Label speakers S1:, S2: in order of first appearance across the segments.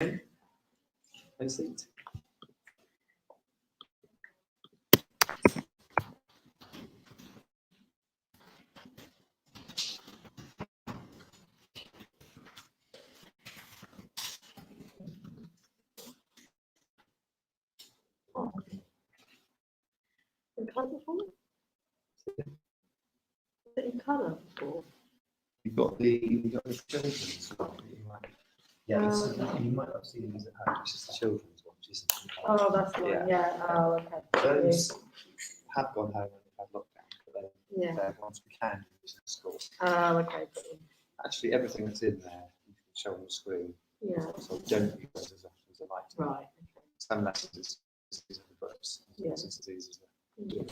S1: in. Have a seat.
S2: In colour before? Is it in colour before?
S1: You've got the children's one. Yeah, you might have seen these at home. It's just the children's one, isn't it?
S2: Oh, that's the one. Yeah. Oh, okay.
S1: Those have gone home when we've had lockdown, but they're ones we can use in school.
S2: Oh, okay.
S1: Actually, everything that's in there you can show on the screen.
S2: Yeah.
S1: So don't use those as often as I like to.
S2: Right. Okay.
S1: Some lessons these are the books.
S2: Yeah.
S1: Diseases.
S3: Yeah.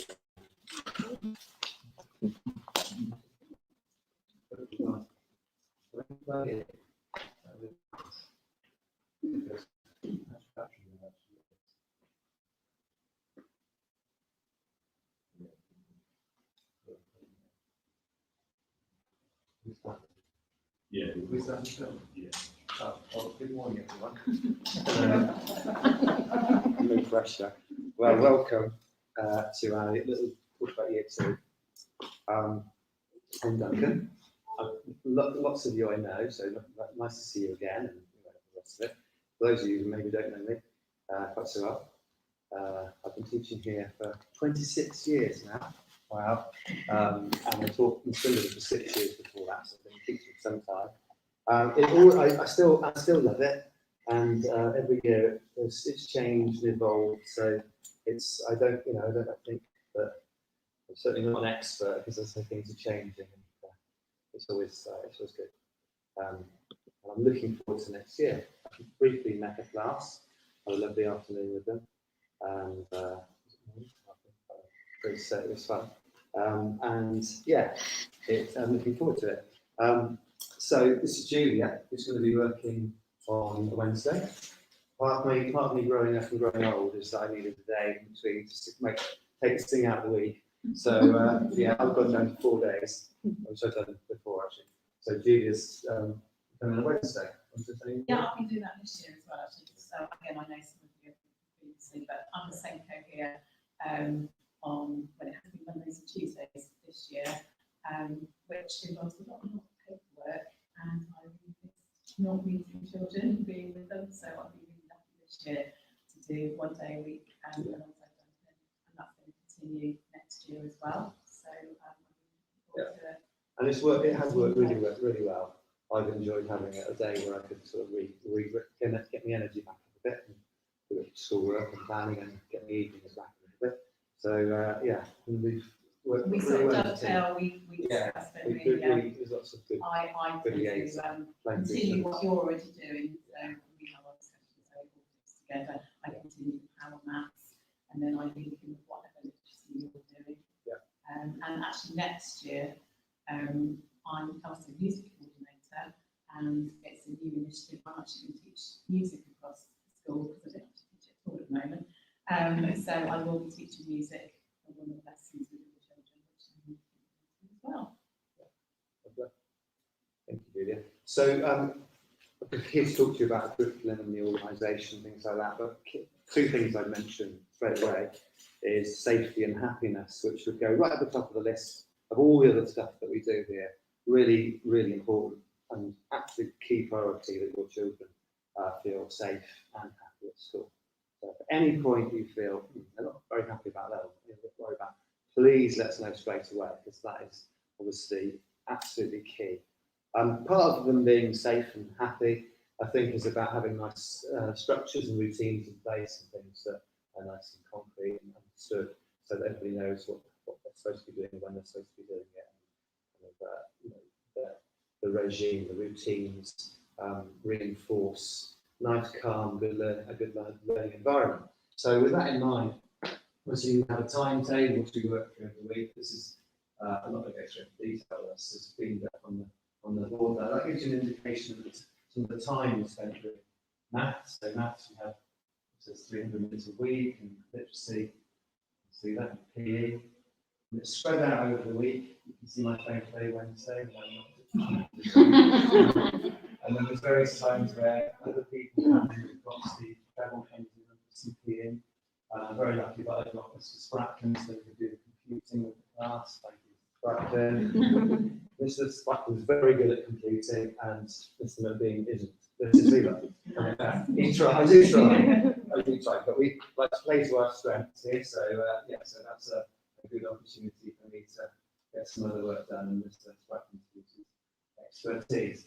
S1: Yeah. Good morning, everyone. No pressure. Well, welcome to our little talk about year 2. I'm Duncan. Lots of you I know, so nice to see you again, and the rest of it. For those of you who maybe don't know me quite so well, I've been teaching here for 26 years now. Wow. And I taught in Swindon for 6 years before that, so I've been teaching for some time. I still love it, and every year it's changed and evolved. So I don't think that I'm certainly not an expert, because I say things are changing, and it's always good. And I'm looking forward to next year. I briefly met a class, had a lovely afternoon with them, and it was fun. And yeah, I'm looking forward to it. So this is Julia, who's going to be working on a Wednesday. Part of me growing up and growing old is that I needed a day in between to take this thing out of the week. So yeah, I've gone down to 4 days, which I've done before actually. So Julia's coming on a Wednesday.
S4: Yeah, I've been doing that this year as well actually. So again, I know some of you previously, but I'm the same co here on when it has been Mondays and Tuesdays this year, which involves a lot of paperwork, and I really miss not meeting children, being with them. So I'll be really lucky this year to do 1 day a week, and also done it, and that's going to continue next year as well. So
S1: and it has worked really well. I've enjoyed having a day where I could sort of get my energy back a bit, and do schoolwork and planning, and get my evenings back a bit. So yeah, we've worked
S4: we
S1: really
S4: sort of
S1: well.
S4: dovetail. There's
S1: lots of good.
S4: I
S1: good
S4: need to continue what you're already doing. So we have our discussions together. I continue the power maths, and then I link in with whatever literacy you're doing.
S1: Yeah.
S4: And actually next year, I'm class music coordinator, and it's a new initiative. I'm actually going to teach music across the school because I don't have to teach it at all at the moment. So I will be teaching music for one of the lessons with the children, which I'm looking forward to as well.
S1: Yeah. Thank you, Julia. So I'm here to talk to you about the curriculum and the organisation, things like that. But 2 things I'd mention straight away is safety and happiness, which would go right at the top of the list of all the other stuff that we do here. Really, really important and absolute key priority that your children feel safe and happy at school. So at any point you feel they're not very happy about that, worry about, please let us know straight away, because that is obviously absolutely key. Part of them being safe and happy, I think, is about having nice structures and routines in place, and things that are nice and concrete and understood, so that everybody knows what they're supposed to be doing and when they're supposed to be doing it. The regime, the routines, reinforce nice, calm, a good learning environment. So with that in mind, obviously we have a timetable which we work through every week. This is I'm not going to go through detail. This has been on the board there. That gives you an indication of some of the time we spent with maths. So maths we have, it says 300 minutes a week, and literacy, see that, PE. And it's spread out over the week. You can see my phone today, Wednesday. And then there's various times where other people come in, we've got Steve Treble comes in and puts some key in. And I'm very lucky that I've got Mr. Spracken, so we can do the computing with the class. Thank you, Spracken. Mr. Spracken's very good at computing, and Mr. MacBean isn't. This is either. He tries, I do try, but we like to play to our strengths here. So yeah, so that's a good opportunity for me to get some other work done and Mr. Spracken's expertise.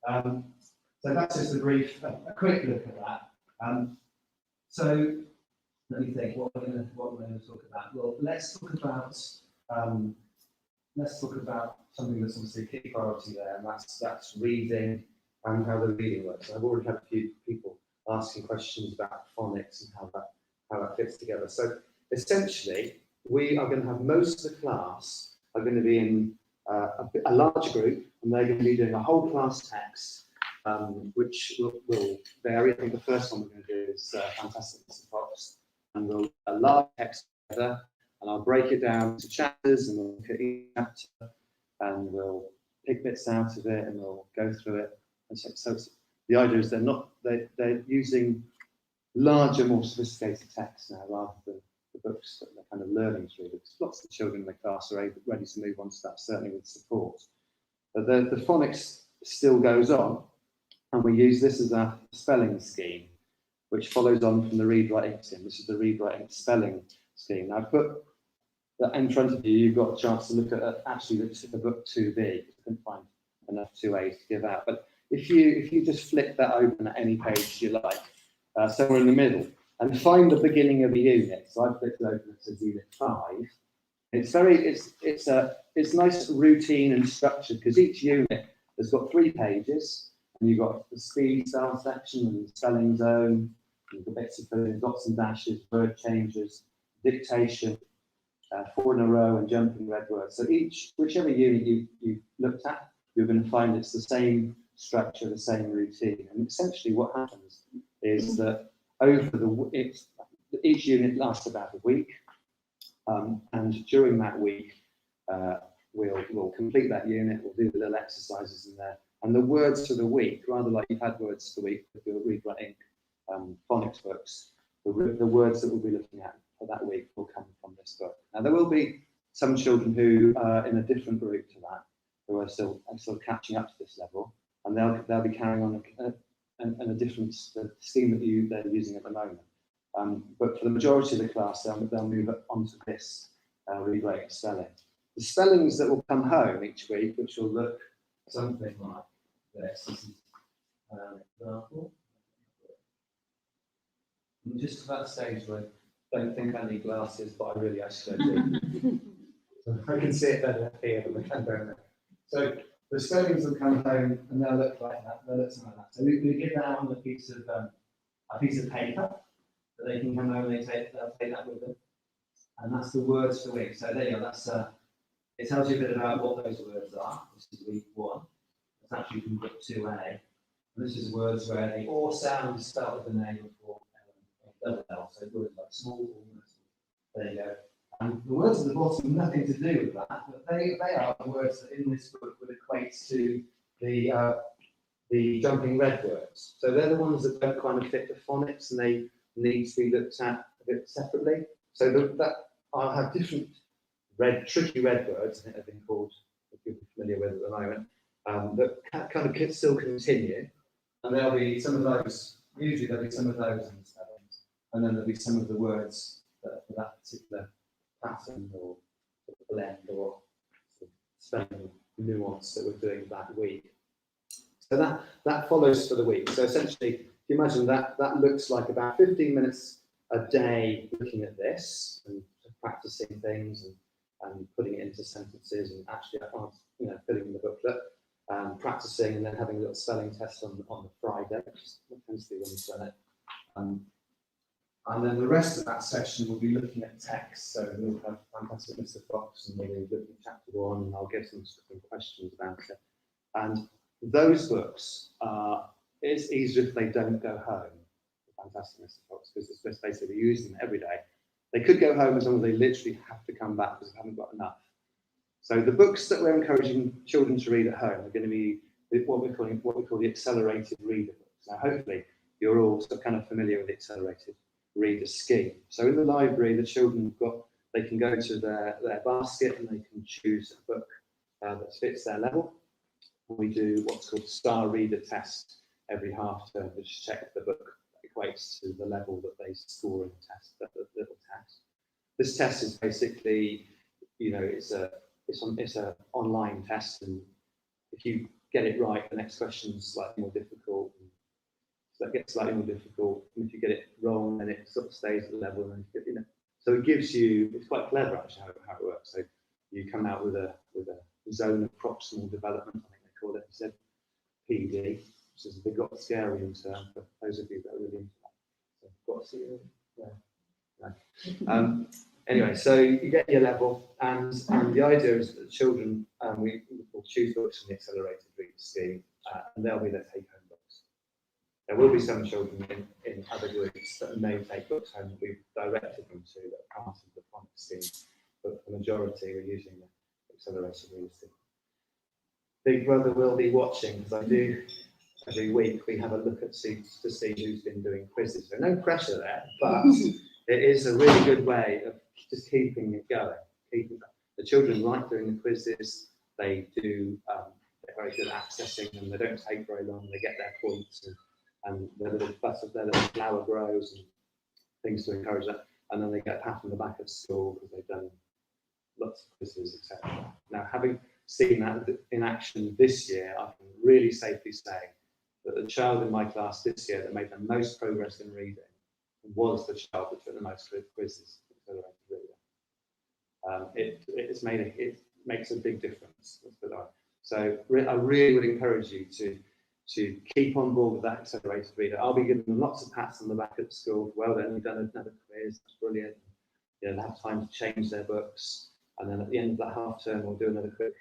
S1: So that's just a brief, a quick look at that. So let me think. What we're going to talk about. Well, let's talk about something that's obviously a key priority there, and that's reading and how the reading works. I've already had a few people asking questions about phonics and how that fits together. So essentially, we are going to have most of the class are going to be in a large group, and they're going to be doing a whole class text, which will vary. I think the first one we're going to do is Fantastic Mr. Fox, and we'll a large text together, and I'll break it down to chapters, and we'll look at each chapter, and we'll pick bits out of it, and we'll go through it. And so the idea is they're using larger, more sophisticated texts now, rather than the books that they're kind of learning through. Because lots of the children in the class are ready to move on to that, certainly with support. But the phonics still goes on, and we use this as a spelling scheme, which follows on from the read, write, scheme. This is the read, write, spelling scheme. Now, I've put that in front of you. You've got a chance to look at actually the book 2B. I couldn't find enough 2As to give out, but if you just flip that open at any page you like, somewhere in the middle, and find the beginning of a unit. So I've flipped it open to unit 5. It's nice, routine and structured, because each unit has got 3 pages, and you've got the speed style section and the spelling zone, and the bits of filling, dots and dashes, word changes, dictation, 4 in a row, and jumping red words. So whichever unit you've looked at, you're going to find it's the same structure, the same routine. And essentially what happens is that each unit lasts about a week, and during that week we'll complete that unit, we'll do the little exercises in there, and the words for the week, rather like you've had words for the week with your read, write, phonics books, the words that we'll be looking at for that week will come from this book. Now there will be some children who are in a different group to that, who are still catching up to this level, and they'll be carrying on a different scheme that they're using at the moment. But for the majority of the class, they'll move on to this read, write, spelling. The spellings that will come home each week, which will look something like this. This is an example. I'm just at that stage where I don't think I need glasses, but I really actually do. So I can see it better here than I can down there. So the spellings will come home and they'll look like that. They'll look something like that. So we give that on a piece of paper that they can come home and they'll take that with them. And that's the words for the week. So there you go. It tells you a bit about what those words are. This is week 1. It's actually from book 2A. And this is words where the or sound is spelled with the name before double L. So words like small or massive. There you go. And the words at the bottom have nothing to do with that, but they are the words that in this book would equate to the jumping red words. So they're the ones that don't kind of fit the phonics, and they need to be looked at a bit separately. So that I'll have different tricky red words, I think they've been called, if you're familiar with at the moment, that kind of still continue. And there'll be some of those, usually there'll be some of those in the spellings, and then there'll be some of the words that for that particular pattern or blend or spelling nuance that we're doing that week. So that follows for the week. So essentially, if you imagine that looks like about 15 minutes a day looking at this and practicing things and putting it into sentences and actually filling the booklet, practicing, and then having a little spelling test on the Friday, which tends to be when we've done it. And then the rest of that session will be looking at text. So we'll have Fantastic Mr. Fox, and we'll be looking at chapter 1, and I'll give some questions about it. And those books it's easier if they don't go home. Fantastic Mr. Fox, because it's basically using them every day. They could go home as long as they literally have to come back because they haven't got enough. So the books that we're encouraging children to read at home are going to be what we call the accelerated reader books. Now, hopefully, you're all sort of kind of familiar with the accelerated reader scheme. So in the library, the children they can go to their basket and they can choose a book that fits their level. We do what's called a star reader test every half term, which checks the book equates to the level that they score in the test, that little test. This test is basically, it's an online test, and if you get it right, the next question is slightly more difficult. So that gets slightly more difficult, and if you get it wrong, then it sort of stays at the level. And so it gives you. It's quite clever actually how it works. So you come out with a zone of proximal development, I think they call it instead PD, which is a big lot scarier term for those of you that are really into that. So got to see it. Yeah. No. Anyway, so you get your level, and the idea is that the children we will choose books from the accelerated reader scheme, and they'll be their take-home books. There will be some children in other groups that may take books home that we've directed them to that are part of the phonics scheme, but the majority are using the accelerated reader scheme. Big Brother will be watching, because I do every week we have a look to see who's been doing quizzes. So no pressure there, but it is a really good way of just keeping it going. The children like doing the quizzes. They do. They're very good at accessing them. They don't take very long. They get their points, and their little flower grows and things to encourage that. And then they get a pat on the back at school because they've done lots of quizzes, etc. Now, having seen that in action this year, I can really safely say that the child in my class this year that made the most progress in reading was the child that took the most quizzes. It makes a big difference. So I really would encourage you to keep on board with that accelerated reader. I'll be giving them lots of pats on the back at school. Well done, you've done another quiz. That's brilliant. They'll have time to change their books, and then at the end of that half term, we'll do another quick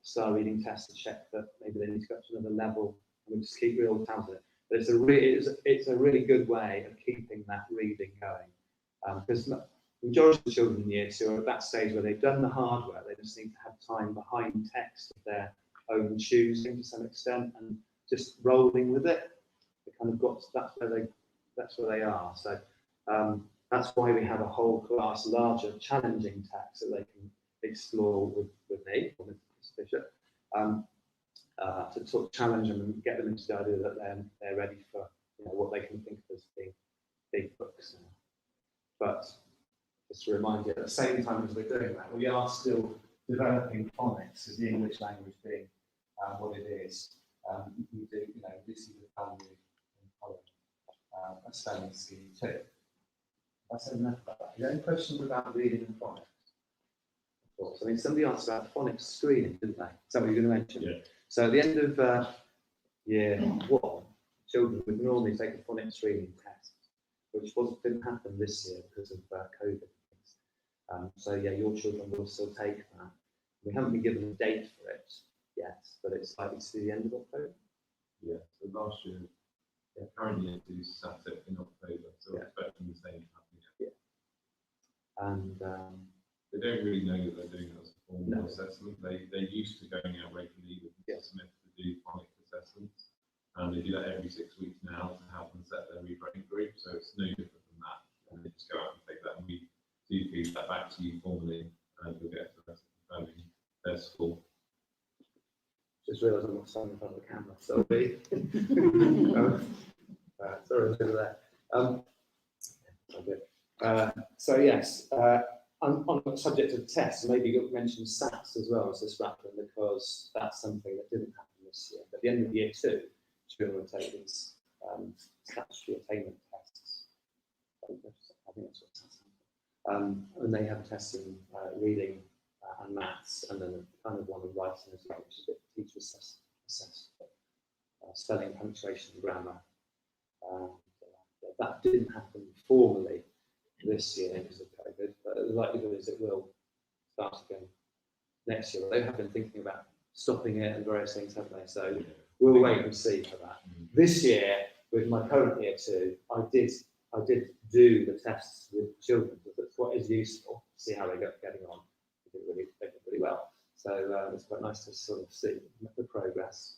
S1: star reading test to check that maybe they need to go up to another level, and we just keep real tabs on it. But it's a really good way of keeping that reading going, because the majority of the children in year 2 are at that stage where they've done the hard work. They just need to have time behind text of their own choosing to some extent, and just rolling with it. They kind of got that's where they are. So that's why we have a whole class larger challenging text that they can explore with me or with Mr. Bishop, to sort of challenge them and get them into the idea that they're ready for what they can think of as being big books. But just to remind you, at the same time as we're doing that, we are still developing phonics as the English language being what it is. We do, this is the value in following a spelling scheme too. That's enough about that. You have any questions about reading and phonics? Of course. I mean, somebody asked about phonics screening, didn't they? Is that what you're going to mention?
S3: Yeah.
S1: So at the end of year 1, children would normally take a phonics screening test, which didn't happen this year because of COVID. So yeah, your children will still take that. We haven't been given a date for it yet, but it's likely to be the end of October.
S3: Yeah. So last year, currently it is sat in October, so we're expecting the same to happen.
S1: Yeah. And
S3: they don't really know that they're doing it as a formal assessment. They're used to going out regularly with Mr. Smith to do phonics assessments, and they do that every 6 weeks now to help them set their rewriting group. So it's no different than that. And they just go out and take that, and we do feed that back to you formally, and we'll get to the rest of confirming their school.
S1: Just realised I'm not standing in front of the camera, so sorry, look at that. So yes, on the subject of tests, maybe you'll mention SATs as well as this wrapping, because that's something that didn't happen this year. At the end of year 2, children will take these statutory attainment tests. I think that's what SATs are. And they have a test in reading and maths, and then a kind of one in writing as well, which is a bit teacher assessed. Spelling, punctuation, grammar. That didn't happen formally this year because of COVID, but the likelihood is it will start again next year. They have been thinking about stopping it and various things, haven't they? So we'll wait and see for that. This year, with my current year 2, I did do the tests with children, because that's what is useful to see how they get getting on. They did really well. So it's quite nice to sort of see the progress.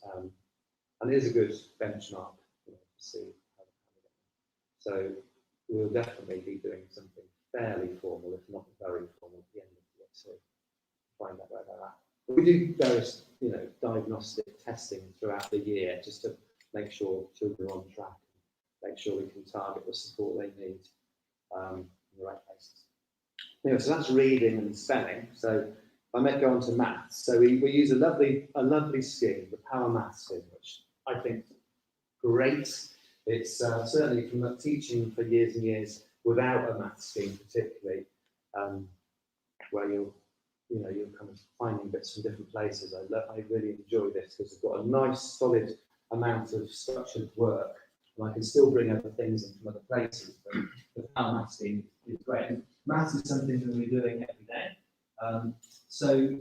S1: And it is a good benchmark, to see how we get on. So we'll definitely be doing something fairly formal, if not very formal, at the end of the year, so find out where they're at. But we do various, diagnostic testing throughout the year just to make sure children are on track, make sure we can target the support they need in the right places. Anyway, so that's reading and spelling. So I might go on to maths. So we use a lovely scheme, the Power Maths scheme, which I think is great. It's certainly from teaching for years and years without a maths scheme, particularly, where you're kind of finding bits from different places. I really enjoy this because it's got a nice, solid amount of structured work, and I can still bring other things in from other places. But the Power Maths scheme is great. And maths is something that we're doing every day. So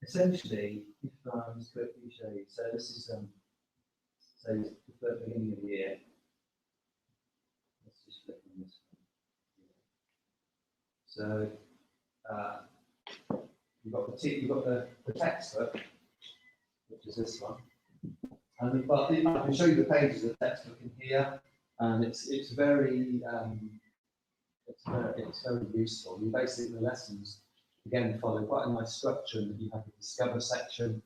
S1: essentially, if I was quickly show you, so this is so the beginning of the year. Let's just flip on this one. So you've got the textbook, which is this one. But I can show you the pages of the textbook in here, and it's very useful. And basically, the lessons again follow quite a nice structure, and you have the discover section,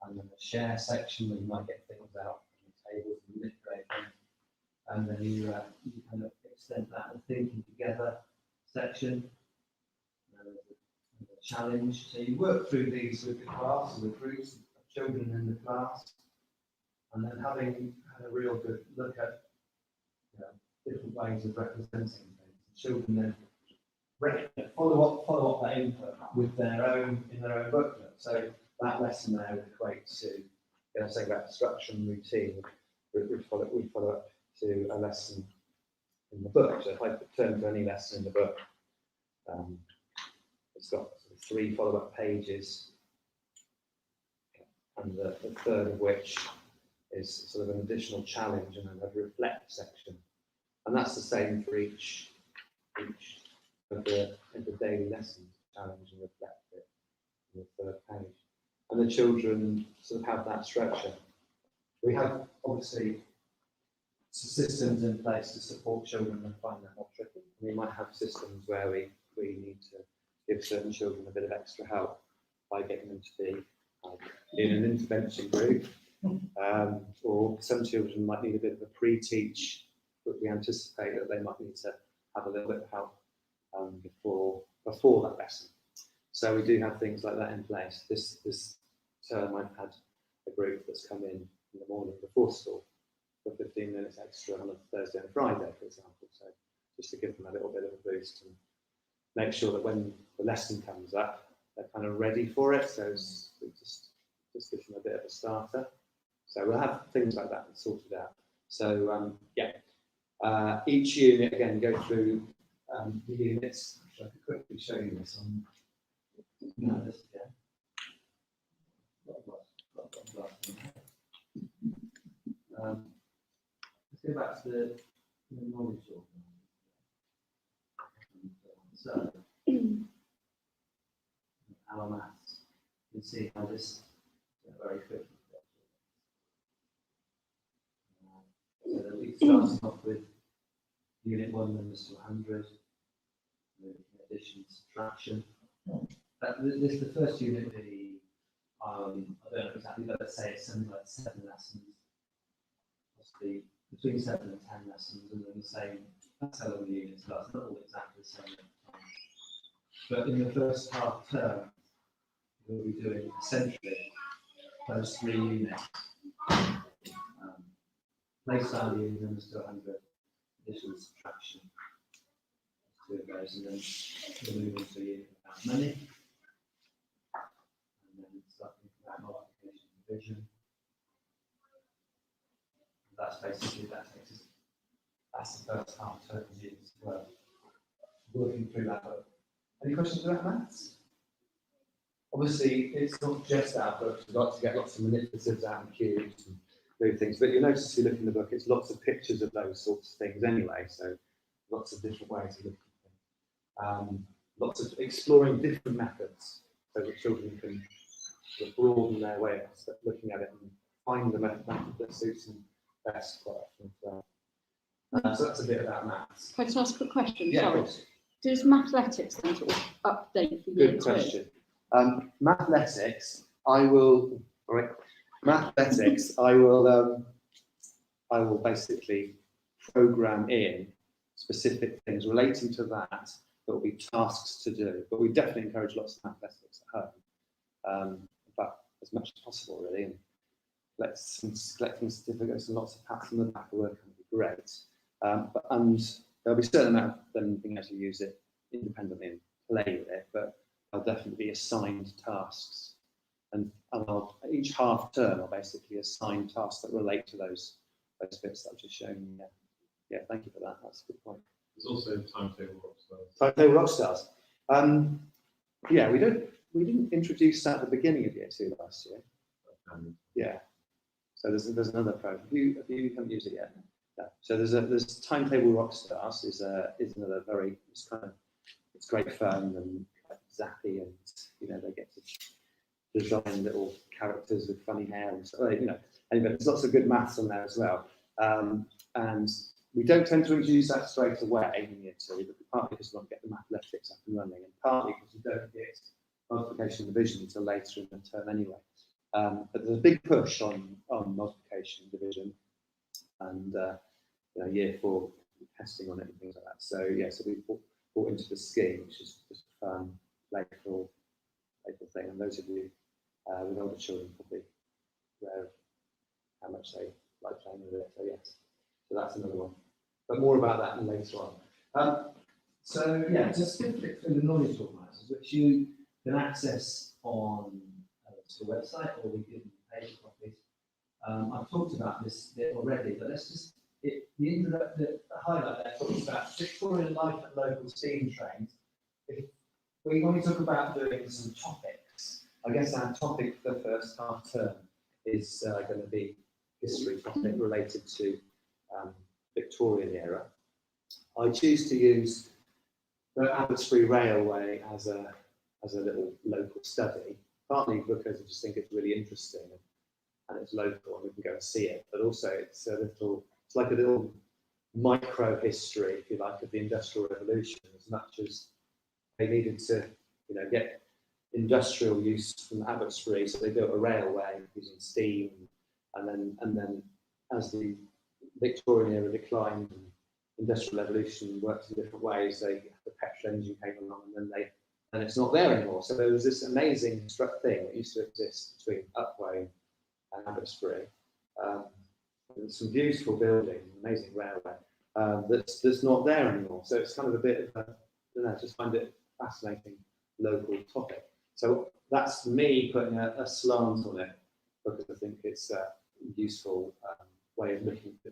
S1: and then the share section where you might get things out from the tables and manipulate them, and then you kind of extend that and thinking together section. And a challenge. So you work through these with the class and the groups of children in the class, and then having had a real good look at different ways of representing things. Children then follow up that input with in their own booklet. So that lesson there would equate to, saying about structure and routine, would follow up to a lesson in the book. So if I turn to any lesson in the book, it's got sort of 3 follow-up pages, and the third of which is sort of an additional challenge, and then a reflect section. And that's the same for each of the daily lessons, challenge and reflect it in the third page. And the children sort of have that structure. We have obviously systems in place to support children and find that more tricky. We might have systems where we need to give certain children a bit of extra help by getting them to be in an intervention group, or some children might need a bit of a pre-teach, but we anticipate that they might need to have a little bit of help before that lesson. So we do have things like that in place. This term I've had a group that's come in the morning before school for 15 minutes extra on a Thursday and Friday, for example. So just to give them a little bit of a boost and make sure that when the lesson comes up, they're kind of ready for it. So it's just gives them a bit of a starter. So we'll have things like that sorted out. So each unit again go through the units. I could quickly show you this on this again. Let's go back to the knowledge organizer. So our maths, you can see how this very quickly. So that we starting off with unit 1 numbers to 100, addition, subtraction. This is the first unit. I don't know exactly, but let's say it's something like 7 lessons, possibly between 7 and 10 lessons, and then the same. That's how long the units last. Not all exactly the same. But in the first half term, we'll be doing essentially those 3 units. Place value, numbers to 100, addition, subtraction. 2 of those, and then we'll move into a unit about money. And then start thinking about multiplication and division. That's basically, that's the first half term unit as well. Working through that book. Any questions about maths? Obviously, it's not just our books. We've got to get lots of manipulatives out and cubes and do things. But you'll notice if you look in the book, it's lots of pictures of those sorts of things anyway. So lots of different ways of looking at things. Lots of exploring different methods so that children can sort of broaden their way of looking at it and find the method that suits them best quite often. So that's a bit about maths.
S5: Can I just ask a quick question?
S1: Yeah, of
S5: Sorry.
S1: course.
S5: Does mathematics then sort of update for year
S1: Good
S5: 2?
S1: question. Mathematics, I will basically program in specific things relating to that will be tasks to do. But we definitely encourage lots of mathematics at home, but as much as possible, really. And collecting certificates and lots of pats on the back of work would be great. And there'll be a certain amount of them being able to use it independently and play with it, but I'll definitely be assigned tasks. And each half term I'll basically assign tasks that relate to those bits that I've just shown you. Yeah, thank you for that. That's a good point.
S3: There's also Timetable Rockstars.
S1: Timetable Rockstars. Yeah, we didn't introduce that at the beginning of year 2 last year. Yeah. So there's another program. Have you haven't used it yet? No. So there's Timetable Rockstars is another very it's great fun and zappy, and they get to design little characters with funny hair and so anyway, there's lots of good maths on there as well. And we don't tend to introduce that straight away in year 2, but partly because we want to get the mathematics up and running, and partly because we don't get multiplication and division until later in the term anyway. But there's a big push on multiplication and division, and year 4 testing on it and things like that. So yeah, so we brought into the scheme, which is just a fun, playful thing. And those of you with older children probably aware of how much they like playing with it. So yes, so that's another one. But more about that later on. So yeah, just certificates in the knowledge organisers, which you can access on the website, or we give you paper copies. I've talked about this bit already, but let's just the highlight there talks about Victorian life at local steam trains. When we talk about doing some topics, I guess our topic for the first half term is going to be history topic related to Victorian era. I choose to use the Abbotsbury Railway as a little local study, partly because I just think it's really interesting and it's local and we can go and see it, but also it's like a little micro history, if you like, of the Industrial Revolution, as much as they needed to, get industrial use from Abbotsbury, so they built a railway using steam, and then as the Victorian era declined and Industrial Revolution worked in different ways, the petrol engine came along, and it's not there anymore. So there was this amazing thing that used to exist between Upwey and Abbotsbury. There's some beautiful buildings, amazing railway that's not there anymore. So it's kind of a bit of I just find it fascinating local topic. So that's me putting a slant on it, because I think it's a useful way of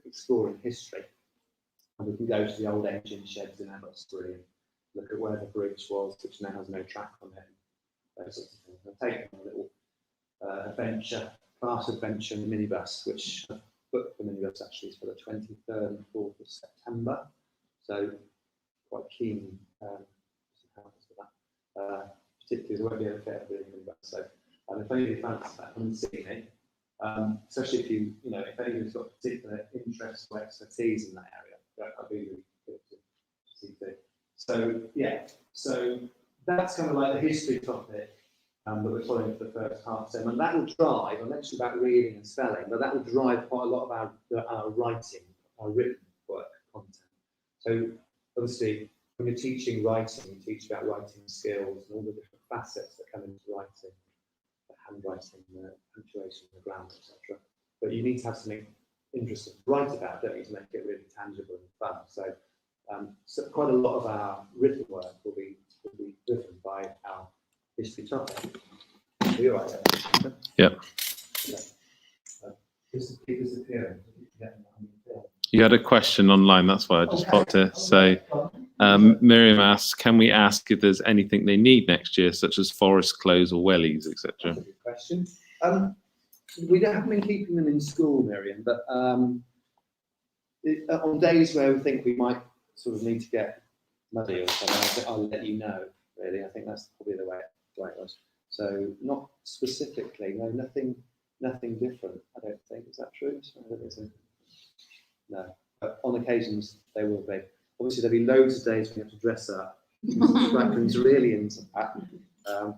S1: exploring history. And we can go to the old engine sheds in Abbotsbury and look at where the bridge was, which now has no track on it. Those sorts of things. I've taken a little class adventure in the minibus, which I've booked the minibus actually is for the 23rd and 4th of September. So quite keen to help us with that. Particularly, there won't be a fair bit of minibus. So if anybody fancies that, come and see me. Especially if if anybody's got particular interest or expertise in that area, I'd be really good to see too. So yeah, so that's kind of like the history topic that we're following for the first half term, and that will drive. I mentioned about reading and spelling, but that will drive quite a lot of our writing, our written work content. So obviously, when you're teaching writing, you teach about writing skills and all the different facets that come into writing, the handwriting, the punctuation, the grammar, etc. But you need to have something interesting to write about, don't you, to make it really tangible and fun. So quite a lot of our written work will be driven by our history topic. Are you all right there?
S3: Yeah.
S1: Disappearing.
S3: You had a question online, that's why I just thought to say. Miriam asks, can we ask if there's anything they need next year, such as forest clothes or wellies, etc.?
S1: That's a good question. We haven't been keeping them in school, Miriam, but on days where we think we might sort of need to get muddy or something, I'll let you know, really. I think that's probably the way it was. So not specifically, no, nothing different. I don't think, is that true? So I don't think so. No, but on occasions they will be. Obviously, there'll be loads of days when you have to dress up. Mrs. Franklin's really into that. I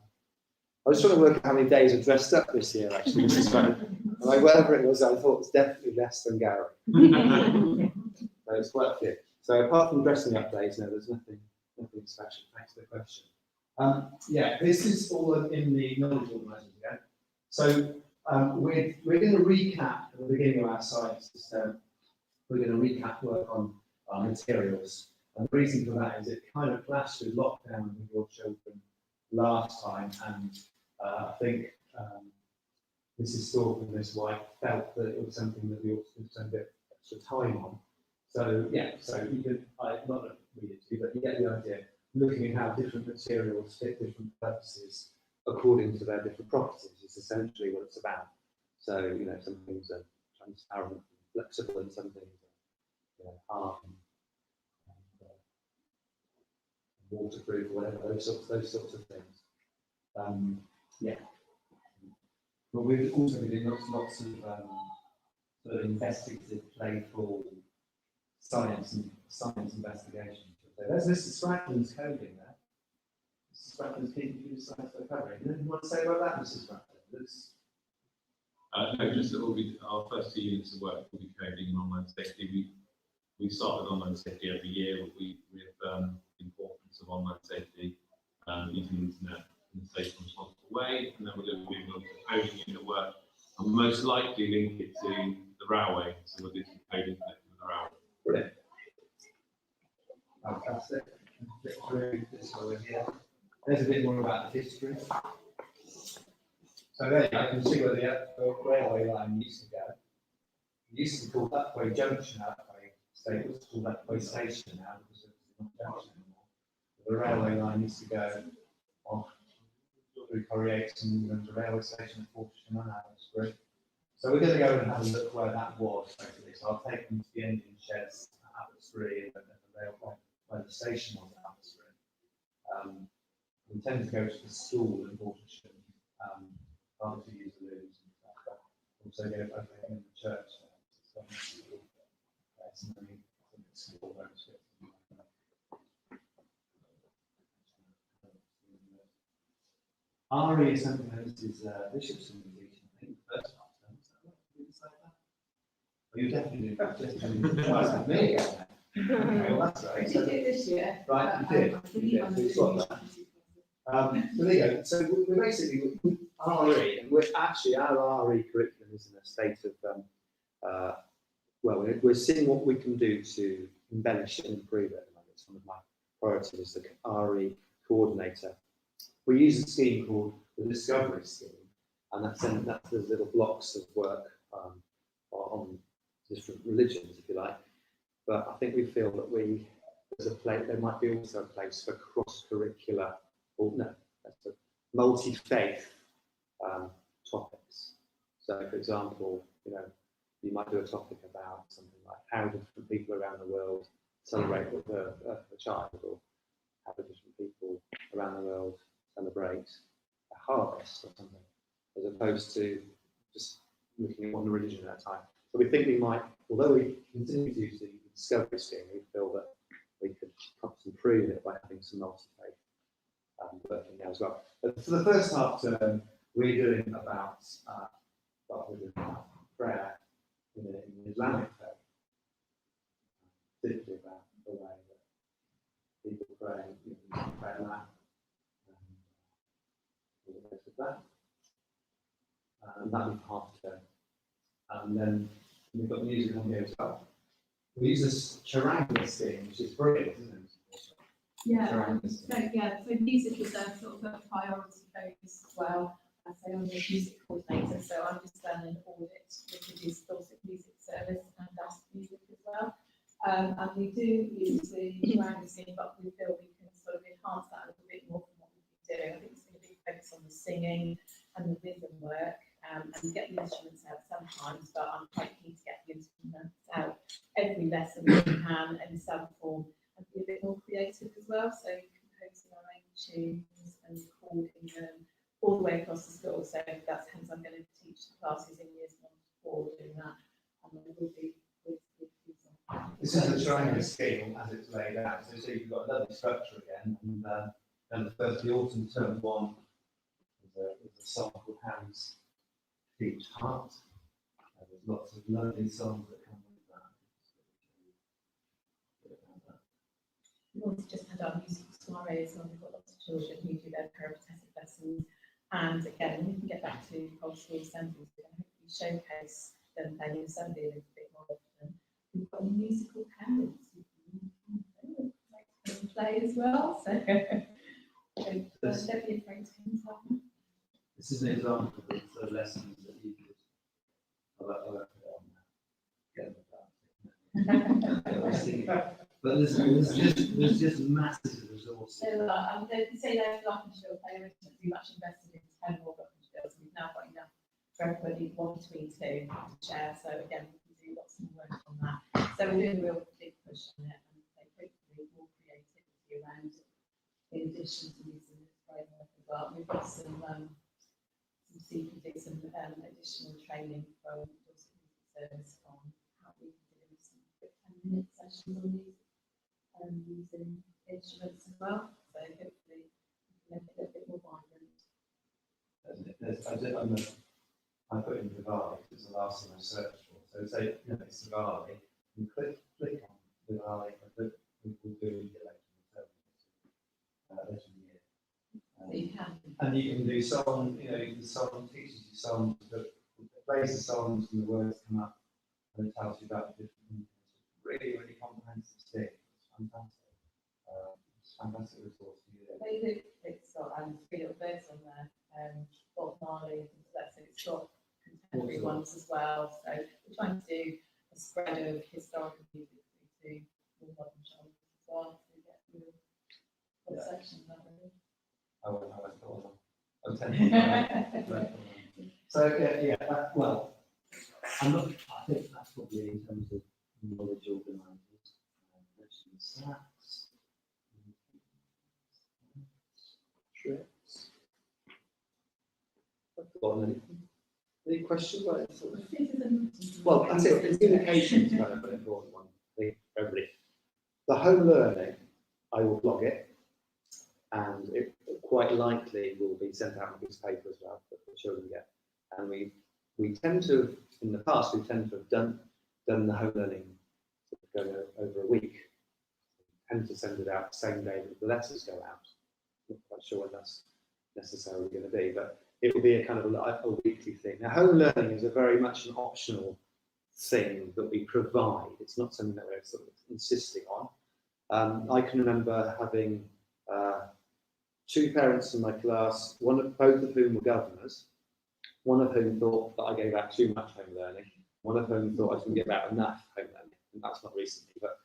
S1: was trying to work out how many days I dressed up this year, actually, Mrs. Franklin. Like, whatever it was, I thought it was definitely less than Gary. So it's quite a few. So apart from dressing up days, no, there's nothing special. Thanks for the question. Yeah, this is all in the knowledge organisers again. So we're going to recap at the beginning of our science system. We're going to recap work on our materials. And the reason for that is it kind of clashed with lockdown with your children last time, and I think Mrs. Stork and Miss White felt that it was something that we ought to spend a bit extra time on. So yeah, so you could, not read it to you, but you get the idea. Looking at how different materials fit different purposes according to their different properties is essentially what it's about. So, you know, some things are transparent and flexible, and some things are hard and waterproof, or whatever, those sorts of things. Yeah. But we've also been doing lots of sort of investigative, playful science investigation. So there's Mrs. Franklin's coding there. Mrs. Franklin's keeping computer science vocabulary. Anything you want to say about that, Mrs. Franklin?
S3: No, just that our first 2 units of work will be coding and online safety. We start with online safety every year, but with the importance of online safety, using the internet in a safe and responsible way, and then we're going to be moving on to coding unit work, and most likely link it to the railway, so we'll do some coding connected with the railway.
S1: Brilliant. Fantastic. Flip through this over here. There's a bit more about the history. So there you go, I can see where the railway line used to go. It used to be called Upway Junction, Upway Station. It's called Upway Station now because it's not junction anymore. The railway line used to go off through Corriates and to the railway station at Fortune and Abbotsbury. So we're going to go and have a look where that was basically. So I'll take them to the engine sheds at Abbotsbury and the railway where the station was at Abbotsbury. We tend to go to the school in Fortune, rather to use the looms and stuff, but also go over in the church. RE is something that Mrs. Bishopson was teaching, I think, the first time. Is that right? Did you say that? Oh, you definitely did. That's with me again. Okay, well, that's right.
S4: We did it this year.
S1: Right, you did. So it's got that. So there you go. So we're basically RE, and we're actually our RE curriculum is in a state of well, we're seeing what we can do to embellish and improve it at the moment. It's one of my priorities as the RE coordinator. We use a scheme called the Discovery Scheme, and that's those little blocks of work on different religions, if you like. But I think we feel that there might be also a place for cross-curricular, or no, that's a multi-faith topics. So, for example, you might do a topic about something like how different people around the world celebrate the birth of a child, or how different people around the world celebrate a harvest or something, as opposed to just looking at one religion at a time. So we think we might, although we continue to use the Discovery Scheme, we feel that we could perhaps improve it by having some multi-faith working there as well. But for the first half term, we're doing about prayer in the Islamic faith, particularly about the way that people pray, pray Allah, and the rest of that. And that'll be half term. And then we've got music on here as well. We use this charanga scheme, which is brilliant, isn't it?
S4: So music is a sort of a priority focus as well. So I'm the music coordinator, so I'm just done an audit with the Dorset Music Service and that's music as well. And we do use the charanga scheme, but we feel we can sort of enhance that a little bit more from what we've been doing. I think it's going to be focused on the singing and the rhythm work, and get the instruments out sometimes, but I'm quite keen to get the instruments out every lesson we can in some form and be a bit more creative as well. So composing our own tunes and recording them all the way
S1: showing the scheme as it's laid out. So you've got another structure again, and the first, the autumn term one is a song called Harry's Peach Heart. There's lots of lovely songs that come with that.
S4: We've also just had our musical soirees when we've got lots of children who do their peripatetic lessons. And again, when we can get back to old school assemblies, we're going to hopefully showcase them playing assembly a little bit more often. We've got musical parents who can play as well. So don't be afraid to come up.
S1: This is an example of the lessons that you could. I'll work it on. But there's just massive resources.
S4: So they say there's Gloucestershire play originally. We've actually invested in 10 more Gloucestershire, so we've now got enough for everybody, one between two to share. So again, we can do lots more work on that. So we're doing a real big push on it, and hopefully more creativity around it, in addition to using this framework as well. We've got some additional training from the service on how we can do some quick 10-minute sessions on these. Using instruments as well, so hopefully we can make it a little bit more vibrant.
S1: I put in Diwali, it's the last thing I searched for. So say, it's Diwali, you click on Diwali, and we'll do it later in the year. And you can do song, the song teaches you songs, but plays the songs and the words come up, and it tells you about the different, really, really comprehensive thing. Fantastic. It's a fantastic resource to use.
S4: It's got three little birds on there, Bob Marley, and things like that. So it's got contemporary ones as well. So we're trying to do a spread of historical music to more modern genres as well. So we get real section of that really.
S1: I won't go on. So well, I think that's probably in terms of knowledge organisers. Snacks, trips. Any questions about it? Well, that's it. Communication is kind of an important one, I think, for everybody. The home learning, I will blog it, and it quite likely will be sent out on a piece of paper as well that the children get. And we tend to, in the past, have done the home learning going over a week. Tend to send it out the same day that the letters go out. Not quite sure when that's necessarily going to be, but it will be a kind of a weekly thing. Now, home learning is a very much an optional thing that we provide. It's not something that we're sort of insisting on. I can remember having two parents in my class, both of whom were governors, one of whom thought that I gave out too much home learning, one of whom thought I didn't give out enough home learning, and that's not recently, but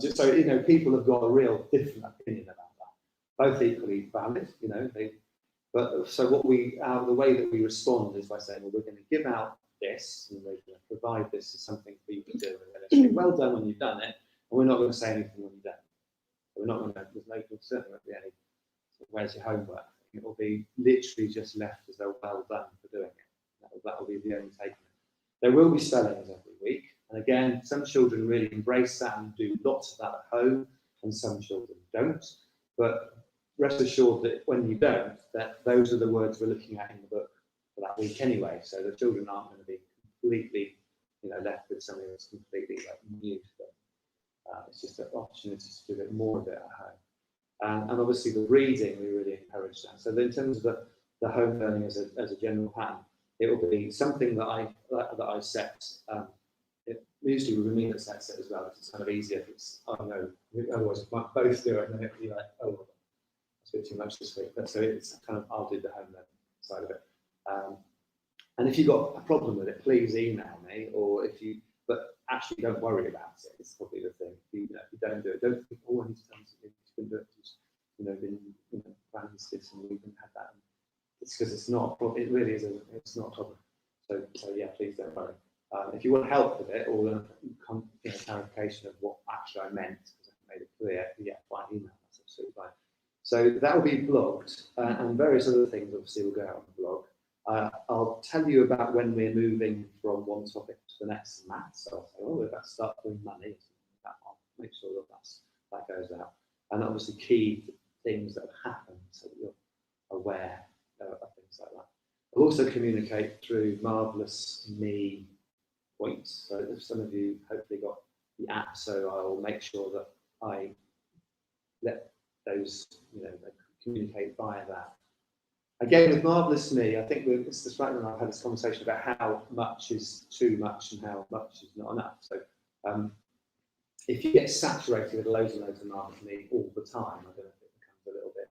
S1: just so people have got a real different opinion about that. Both equally valid, but so the way that we respond is by saying, well, we're going to give out this, and we're going to provide this as something for you to do, and then say, well done when you've done it, and we're not going to say anything when you don't. We're not going to. There's no concern about the any. Where's your homework? It will be literally just left as though well done for doing it. That will be the only take. There will be spellings every week. And again, some children really embrace that and do lots of that at home, and some children don't. But rest assured that when you don't, that those are the words we're looking at in the book for that week anyway. So the children aren't going to be completely, left with something that's completely new to them. It's just an opportunity to do a bit more of it at home. And obviously the reading, we really encourage that. So in terms of the home learning as a general pattern, it will be something that I set. It usually will be me that sets it as well. It's kind of easier if it's, otherwise we might both do it, and then it'll be like, oh, that's a bit too much this week. But so it's kind of, I'll do the home learning side of it. And if you've got a problem with it, please email me, but actually don't worry about it. It's probably the thing. If you don't do it, don't think, oh, I need to tell you can do it. Just, plans this and we can have that. It's because it's not a problem. It really is. It's not a problem. So yeah, please don't worry. If you want help with it or clarification of what actually I meant, because I made it clear, by email, that's absolutely fine. So that will be blogged, and various other things obviously will go out on the blog. I'll tell you about when we're moving from one topic to the next in maths. So I'll say, let's start doing money. make sure that goes out. And obviously key things that have happened so that you're aware of things like that. I'll also communicate through Marvellous Me points. So if some of you hopefully got the app, so I'll make sure that I let those, communicate via that. Again, with Marvellous Me, I think Mr. Spratman and I have had this conversation about how much is too much and how much is not enough. So if you get saturated with loads and loads of Marvellous Me all the time, I don't know if it becomes a little bit,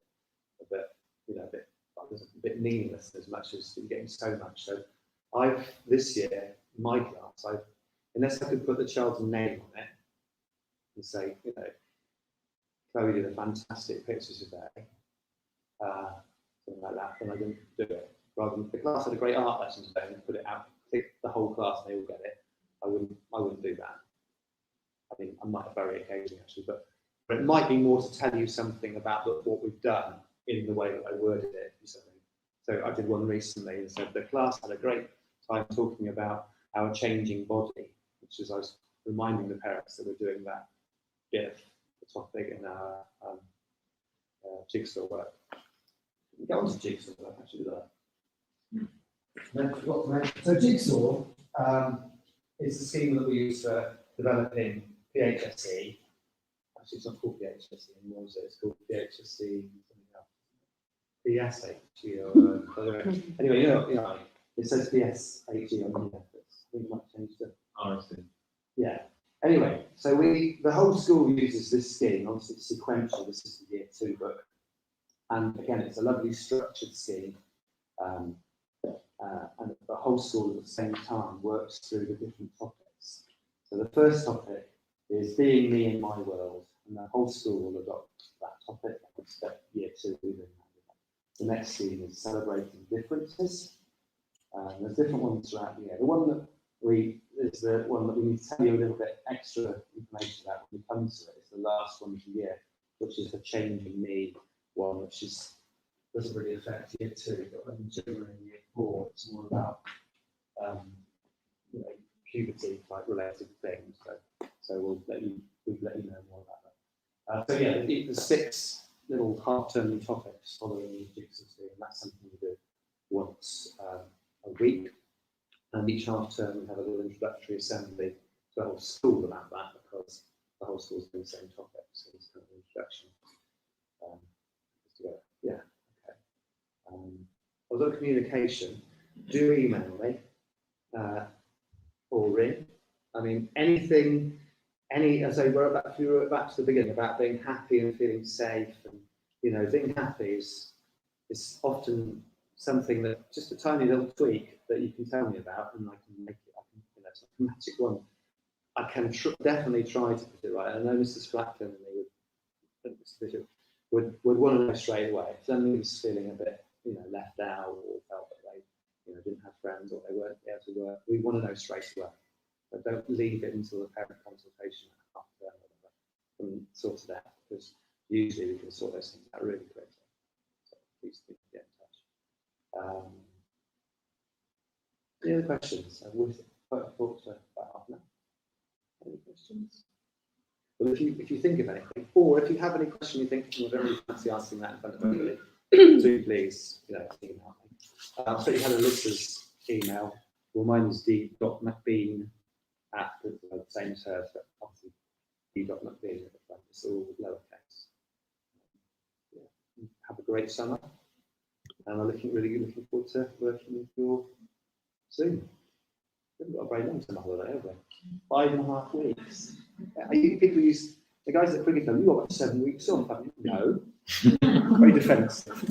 S1: a bit meaningless as much as you're getting so much. So this year, in my class, unless I could put the child's name on it and say, Chloe did a fantastic pictures today, something like that, then I didn't do it. Rather than the class had a great art lesson today and put it out, click the whole class and they all get it, I wouldn't do that. I mean, I might very occasionally actually, but it might be more to tell you something about what we've done in the way that I worded it. So I did one recently and said the class had a great time talking about our changing body, which is I was reminding the parents that we're doing that bit of the topic in our jigsaw work. We go on to jigsaw work actually. No, forgot to mention. So jigsaw is the scheme that we use for developing PHSE. Actually, it's not called PHSE anymore, so it's called PHSE something else. PSHE. Anyway, it says PSHE on here. We might change to
S3: RSC.
S1: Yeah. Anyway, so the whole school uses this scheme. Obviously, it's sequential. This is the year 2 book, and again, it's a lovely structured scheme. And the whole school at the same time works through the different topics. So the first topic is being me in my world, and the whole school will adopt that topic and step year 2 within that. The next scheme is celebrating differences. There's different ones throughout the year. The one that is the one that we need to tell you a little bit extra information about when we come to it. It's the last one of the year, which is the changing me one, which doesn't really affect year 2, but when children in year 4, it's more about puberty type related things. So we'll let you know more about that. So yeah, the 6 little half-term topics following the jigsaw scheme. That's something we do once a week. And each half term we have a little introductory assembly to the whole school about that, because the whole school's doing the same topic. So it's kind of an introduction. Yeah, okay. Although communication, do email me or ring. I mean, as I wrote back to the beginning about being happy and feeling safe, and being happy is often something that just a tiny little tweak that you can tell me about, and I can make it. It's a magic one. I can definitely try to put it right. I know Mrs. Flackton and would want to know straight away if somebody was feeling a bit, left out, or felt that they, didn't have friends, or they weren't able to work. We want to know straight away. But don't leave it until the parent consultation after or whatever and sort it out, because usually we can sort those things out really quickly. So please do get in touch. Any other questions? I've talked for about half an hour. Any questions? Well, if you think of anything, or if you have any question you think, I don't really fancy asking that in front of everybody, do please, email me. So you had Alyssa's email. Well, mine is d.macbean at the same as hers, but obviously d.macbean at the front. It's all lowercase. Yeah. Have a great summer, and I'm really looking forward to working with you all soon. We've got a very long summer holiday, haven't we? 5.5 weeks. The guys at Cricket, you've got 7 weeks off, haven't you? No. Very defensive.